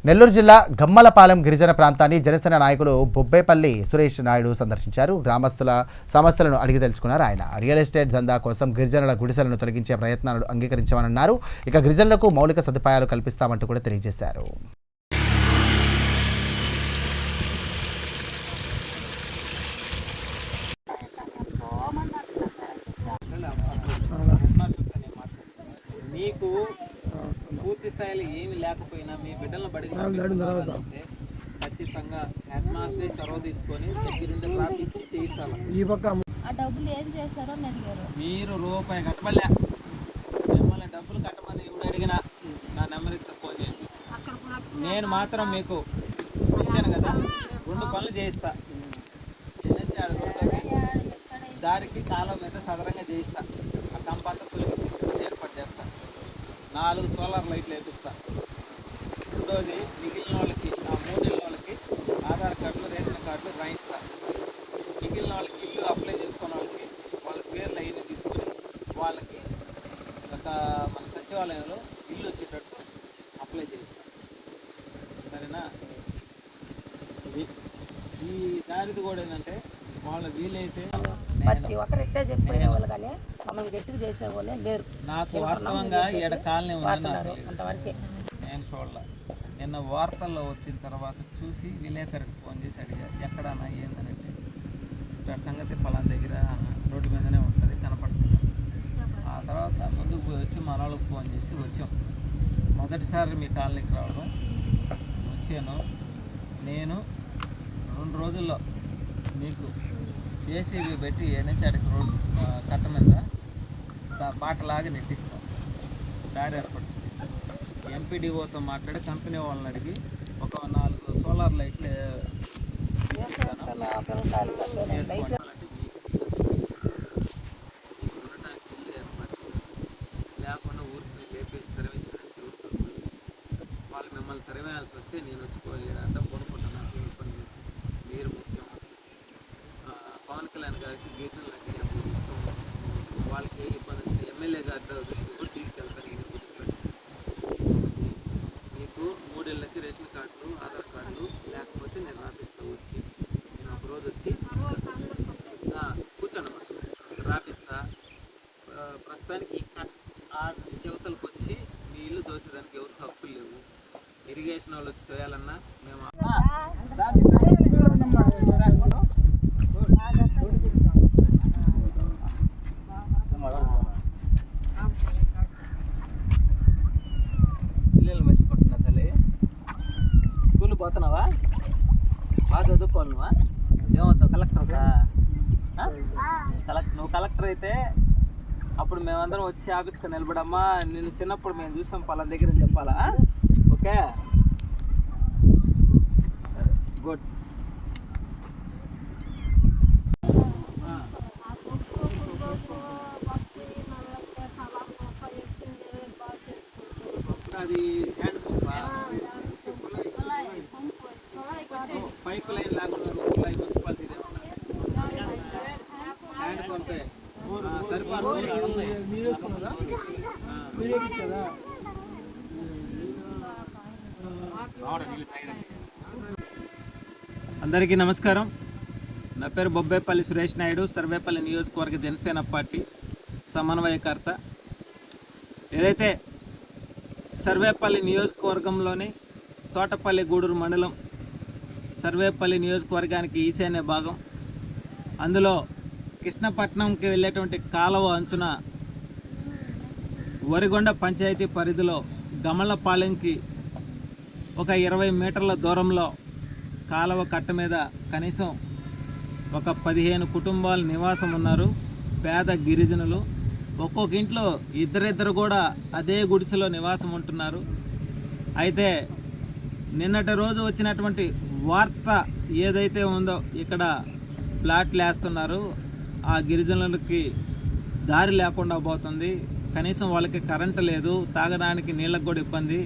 నెల్లూరు జిల్లా గమ్మలపాలెం గిరిజన ప్రాంతాన్ని జనసేన నాయకులు బొబ్బేపల్లి సురేష్ నాయుడు సందర్శించారు. గ్రామస్తుల సమస్యలను అడిగి తెలుసుకున్నారు. ఆయన రియల్ ఎస్టేట్ దందా కోసం గిరిజనుల గుడిసెలను తొలగించే ప్రయత్నాలను అంగీకరించామన్నారు. ఇక గిరిజనులకు మౌలిక సదుపాయాలు కల్పిస్తామంటూ కూడా తెలియజేశారు. మీకు పూర్తి స్థాయిలో ఏమి లేకపోయినా మీ బిడ్డలను బడికి ఖచ్చితంగా హెడ్ మాస్టర్ చొరవ తీసుకొని దగ్గరుండి ప్రార్థించి చేయించాలి. ఆ డబ్బులు ఏం చేశారో అడిగారు. మీరు రూపాయి కట్టమలే, మిమ్మల్ని డబ్బులు కట్టమని ఇప్పుడు అడిగినా నా నెంబర్ ఇస్తే ఫోన్ చేయండి. నేను మాత్రం మీకు ఇచ్చాను కదా, 2 పనులు చేయిస్తా. దారికి కాలం మీద సదరంగా చేయిస్తా. ఆ కంపంతా తొలగించేసి ఏర్పాటు చేస్తా. 4 సోలార్ లైట్లు వేపిస్తా. రెండోది మిగిలిన వాళ్ళకి, ఆ 3 వాళ్ళకి ఆధార్ కార్డులు, రేషన్ కార్డులు రాయిస్తా. మిగిలిన వాళ్ళకి ఇల్లు అప్లై చేసుకున్న వాళ్ళకి వాళ్ళ పేర్లు అవన్నీ తీసుకొని వాళ్ళకి ఒక మన సచివాలయంలో ఇల్లు వచ్చేటట్టు అప్లై చేస్తా. సరేనా? ఈ దారిది కూడా ఏంటంటే వాళ్ళు వీలైతే ప్రతి ఒక్కరు ఇట్టే చెప్పిన వాళ్ళు కానీ మమ్మల్ని గట్టిగా చేసిన వాళ్ళే లేరు. నాకు వాస్తవంగా ఏడ కాలనీ ఉందన్నారు అంతవరకే నేను చూడలే. నిన్న వార్తల్లో వచ్చిన తర్వాత చూసి విలేకరికి ఫోన్ చేసి అడిగారు, ఎక్కడన్నా ఏందనంటే ఇక్కడ సంగతి పలానా దగ్గర రోడ్డు మీదనే ఉంటుంది, కనపడుతుంది. ఆ తర్వాత ముందుకు పోయి వచ్చి మన వాళ్ళకి ఫోన్ చేసి వచ్చాం. మొదటిసారి మీ కాలనీకి రావడం వచ్చాను. నేను 2 రోజుల్లో మీకు జేసీబీ పెట్టి నుంచి అడిగి రోడ్డు కట్ట మీద బాటలాగా నెట్టిస్తాం. దారి ఏర్పడుతుంది. ఎంపీడీఓతో మాట్లాడి కంపెనీ వాళ్ళని అడిగి ఒక 4 సోలార్ లైట్లు వేసుకోండి. లేకుండా ఊరికి లేపేసి తరివేసినట్టు వాళ్ళు మిమ్మల్ని తరివేయాల్సి వస్తే నేను వచ్చుకోవాలి అర్థం కొనుక్కుంటున్నాను. మీరు ముఖ్యం. పవన్ కళ్యాణ్ గారికి గీతలు అంటే ఇష్టం. వాళ్ళకి ఏ ఇబ్బంది వచ్చినా ఎమ్మెల్యే గారి దృష్టికి కూడా తీసుకెళ్తాను. ఇది మీకు 3 ఏళ్ళకి రేషన్ కార్డులు, ఆధార్ కార్డులు లేకపోతే నేను రాపిస్తా. వచ్చి నేను ఒక రోజు వచ్చి కూర్చోండి రాపిస్తా. ప్రస్తుతానికి ఆ చెవతలకు వచ్చి మీ ఇల్లు దోసేదానికి ఎవరు హక్కులు లేవు. ఇరిగేషన్ వాళ్ళు వచ్చి తోయాలన్నా మేము పిల్లలు మెచ్చుకుంటున్నా. తల్లి స్కూల్ పోతున్నావా? బాగా చదువుకోవాలి. నువ్వా ఏమవుతావు? కలెక్టర్ అవుతా? నువ్వు కలెక్టర్ అయితే అప్పుడు మేమందరం వచ్చి ఆఫీస్కి నిలబడమ్మా, నేను చిన్నప్పుడు మేము చూసాం పలానా దగ్గర చెప్పాలా? Okay, good. అది హ్యాండ్ పంపా? పైప్ లైన్ లేకుండా మున్సిపాలిటీ హ్యాండ్ పంపే అందరికీ నమస్కారం. నా పేరు బొబ్బేపల్లి సురేష్ నాయుడు, సర్వేపల్లి నియోజకవర్గ జనసేన పార్టీ సమన్వయకర్త. ఏదైతే సర్వేపల్లి నియోజకవర్గంలోని తోటపల్లి గూడూరు మండలం సర్వేపల్లి నియోజకవర్గానికి ఈశాన్య భాగం, అందులో కృష్ణపట్నంకి వెళ్ళేటువంటి కాలువ అంచున వరిగొండ పంచాయతీ పరిధిలో గమలపాలెంకి ఒక 20 మీటర్ల దూరంలో కాలువ కట్ట మీద కనీసం ఒక 15 కుటుంబాలు నివాసం ఉన్నారు. పేద గిరిజనులు. ఒక్కొక్క ఇంట్లో ఇద్దరిద్దరు కూడా అదే గుడిసెలో నివాసం ఉంటున్నారు. అయితే నిన్నటి రోజు వచ్చినటువంటి వార్త ఏదైతే ఉందో, ఇక్కడ ప్లాట్లు వేస్తున్నారు, ఆ గిరిజనులకి దారి లేకుండా పోతుంది. కనీసం వాళ్ళకి కరెంటు లేదు, తాగడానికి నీళ్ళకు కూడా ఇబ్బంది.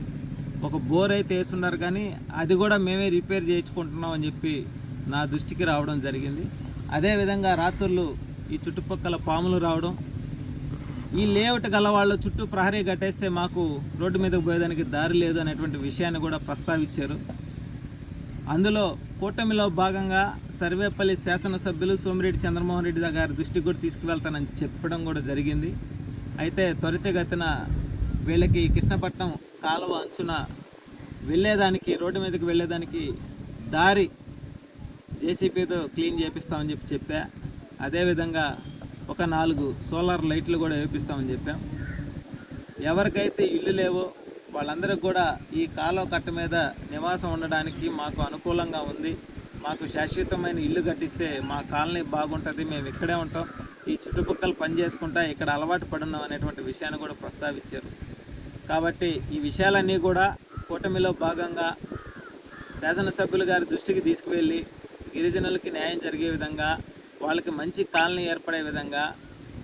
ఒక బోర్ అయితే వేస్తున్నారు కానీ అది కూడా మేమే రిపేర్ చేయించుకుంటున్నాం అని చెప్పి నా దృష్టికి రావడం జరిగింది. అదేవిధంగా రాత్రులు ఈ చుట్టుపక్కల పాములు రావడం, ఈ లేఅవుట్ గల వాళ్ళు చుట్టూ ప్రహరీ కట్టేస్తే మాకు రోడ్డు మీదకు పోయేదానికి దారి లేదు అనేటువంటి విషయాన్ని కూడా ప్రస్తావించారు. అందులో కూటమిలో భాగంగా సర్వేపల్లి శాసనసభ్యులు సోమిరెడ్డి చంద్రమోహన్ రెడ్డి గారి దృష్టికి కూడా తీసుకువెళ్తానని చెప్పడం కూడా జరిగింది. అయితే త్వరితగతిన వీళ్ళకి కృష్ణపట్నం కాలువ అంచున వెళ్ళేదానికి, రోడ్డు మీదకి వెళ్ళేదానికి దారి జేసీపీతో క్లీన్ చేపిస్తామని చెప్పా. అదేవిధంగా ఒక 4 సోలార్ లైట్లు కూడా వేపిస్తామని చెప్పాం. ఎవరికైతే ఇల్లు లేవో వాళ్ళందరికీ కూడా ఈ కాలువ కట్ట మీద నివాసం ఉండడానికి మాకు అనుకూలంగా ఉంది. మాకు శాశ్వతమైన ఇల్లు కట్టిస్తే మా కాలనీ బాగుంటుంది, మేము ఇక్కడే ఉంటాం, ఈ చుట్టుపక్కల పని చేసుకుంటా ఇక్కడ అలవాటు పడున్నాం అనేటువంటి విషయాన్ని కూడా ప్రస్తావించారు. కాబట్టి ఈ విషయాలన్నీ కూడా కూటమిలో భాగంగా శాసనసభ్యులు గారి దృష్టికి తీసుకువెళ్ళి గిరిజనులకి న్యాయం జరిగే విధంగా, వాళ్ళకి మంచి కాలనీ ఏర్పడే విధంగా,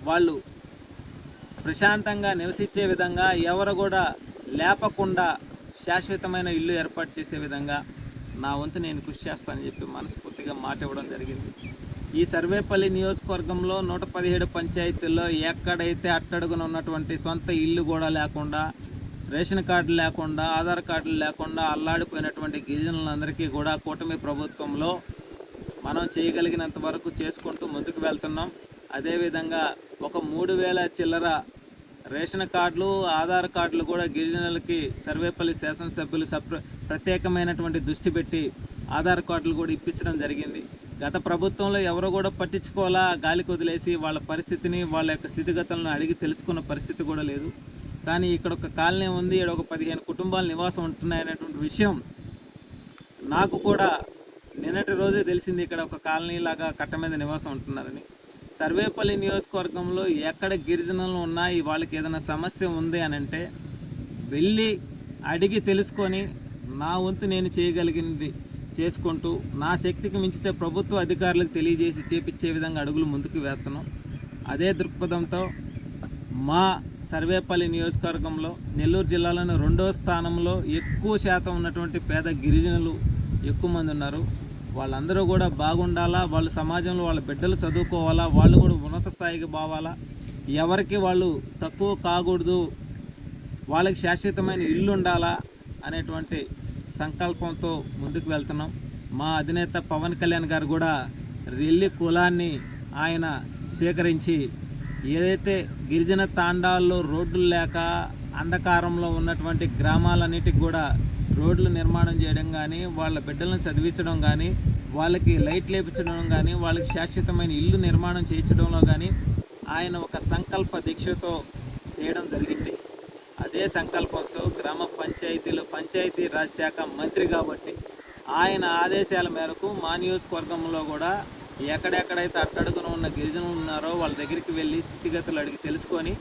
వాళ్ళు ప్రశాంతంగా నివసించే విధంగా, ఎవరు కూడా లేపకుండా శాశ్వతమైన ఇల్లు ఏర్పాటు చేసే విధంగా నా వంతు నేను కృషి చేస్తానని చెప్పి మనస్ఫూర్తిగా మాట ఇవ్వడం జరిగింది. ఈ సర్వేపల్లి నియోజకవర్గంలో 117 పంచాయతీల్లో ఎక్కడైతే అట్టడుగున ఉన్నటువంటి సొంత ఇల్లు కూడా లేకుండా, రేషన్ కార్డు లేకుండా, ఆధార్ కార్డులు లేకుండా అల్లాడిపోయినటువంటి గిరిజనులందరికీ కూడా కూటమి ప్రభుత్వంలో మనం చేయగలిగినంత వరకు చేసుకుంటూ ముందుకు వెళ్తున్నాం. అదేవిధంగా ఒక 3000 చిల్లర రేషన్ కార్డులు, ఆధార్ కార్డులు కూడా గిరిజనులకి సర్వేపల్లి శాసనసభ్యులు ప్రత్యేకమైనటువంటి దృష్టి పెట్టి ఆధార్ కార్డులు కూడా ఇప్పించడం జరిగింది. గత ప్రభుత్వంలో ఎవరు కూడా పట్టించుకోవాలా, గాలికి వదిలేసి వాళ్ళ పరిస్థితిని, వాళ్ళ యొక్క స్థితిగతులను అడిగి తెలుసుకున్న పరిస్థితి కూడా లేదు. కానీ ఇక్కడ ఒక కాలనీ ఉంది, ఇక్కడ ఒక 15 కుటుంబాలు నివాసం ఉంటున్నాయనేటువంటి విషయం నాకు కూడా నిన్నటి రోజే తెలిసింది. ఇక్కడ ఒక కాలనీ లాగా కట్ట మీద నివాసం ఉంటున్నారని. సర్వేపల్లి నియోజకవర్గంలో ఎక్కడ గిరిజనులు ఉన్నాయి, వాళ్ళకి ఏదైనా సమస్య ఉంది అని అంటే వెళ్ళి అడిగి తెలుసుకొని నా వంతు నేను చేయగలిగినది చేసుకుంటూ, నా శక్తికి మించితే ప్రభుత్వ అధికారులకు తెలియజేసి చేపించే విధంగా అడుగులు ముందుకు వేస్తున్నాం. అదే దృక్పథంతో మా సర్వేపల్లి నియోజకవర్గంలో నెల్లూరు జిల్లాలోని 2వ స్థానంలో ఎక్కువ శాతం ఉన్నటువంటి పేద గిరిజనులు ఎక్కువ మంది ఉన్నారు. వాళ్ళందరూ కూడా బాగుండాలా, వాళ్ళు సమాజంలో వాళ్ళ బిడ్డలు చదువుకోవాలా, వాళ్ళు కూడా ఉన్నత స్థాయికి పోవాలా, ఎవరికి వాళ్ళు తక్కువ కాకూడదు, వాళ్ళకి శాశ్వతమైన ఇల్లు ఉండాలా అనేటువంటి సంకల్పంతో ముందుకు వెళ్తున్నాం. మా అధినేత పవన్ కళ్యాణ్ గారు కూడా రెల్లి కులాన్ని ఆయన స్వీకరించి ఏదైతే గిరిజన తాండాల్లో రోడ్లు లేక అంధకారంలో ఉన్నటువంటి గ్రామాలన్నిటికి కూడా రోడ్లు నిర్మాణం చేయడం కానీ, వాళ్ళ బిడ్డలను చదివించడం కానీ, వాళ్ళకి లైట్లు వేపించడం కానీ, వాళ్ళకి శాశ్వతమైన ఇల్లు నిర్మాణం చేయించడంలో కానీ ఆయన ఒక సంకల్ప దీక్షతో చేయడం జరిగింది. అదే సంకల్పంతో గ్రామ పంచాయతీలు, పంచాయతీ రాజ్ శాఖ మంత్రి కాబట్టి ఆయన ఆదేశాల మేరకు మా నియోజకవర్గంలో కూడా ఎక్కడెక్కడైతే అట్టడుగున ఉన్న గిరిజనులు ఉన్నారో వాళ్ళ దగ్గరికి వెళ్ళి స్థితిగతులు అడిగి తెలుసుకొని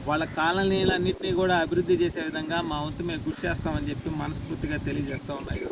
వాళ్ళ కాలనీలన్నింటినీ కూడా అభివృద్ధి చేసే విధంగా మా వంతు మేము కృషి చేస్తామని చెప్పి మనస్ఫూర్తిగా తెలియజేస్తూ ఉన్నాయి.